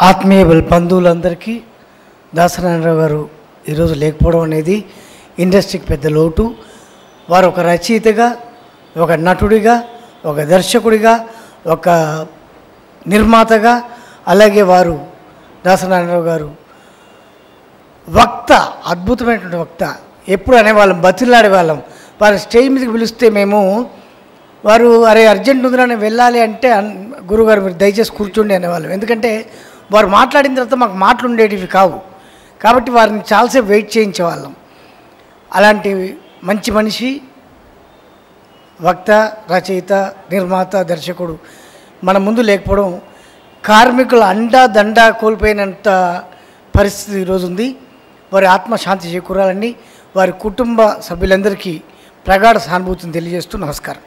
ఆత్మీయ బంధువులందరికీ దాసనారాయణరావు గారు ఈరోజు లేకపోవడం అనేది ఇండస్ట్రీకి పెద్ద లోటు. వారు ఒక రచయితగా, ఒక నటుడిగా, ఒక దర్శకుడిగా, ఒక నిర్మాతగా, అలాగే వారు దాసనారాయణరావు గారు వక్త, అద్భుతమైనటువంటి వక్త. ఎప్పుడు అనేవాళ్ళం, బతిలాడేవాళ్ళం. వారు స్టేజ్ మీదకి పిలిస్తే మేము వారు అరే అర్జెంట్ ఉందిరా నేను వెళ్ళాలి అంటే గురుగారు మీరు దయచేసి కూర్చోండి అనేవాళ్ళం. ఎందుకంటే వారు మాట్లాడిన తర్వాత మాకు మాటలు ఉండేటివి కావు, కాబట్టి వారిని చాలాసేపు వెయిట్ చేయించేవాళ్ళం. అలాంటి మంచి మనిషి, వక్త, రచయిత, నిర్మాత, దర్శకుడు మన ముందు లేకపోవడం కార్మికుల అండా దండా కోల్పోయినంత పరిస్థితి ఈరోజు ఉంది. వారి ఆత్మశాంతి చేకూరాలని వారి కుటుంబ సభ్యులందరికీ ప్రగాఢ సానుభూతిని తెలియజేస్తూ నమస్కారం.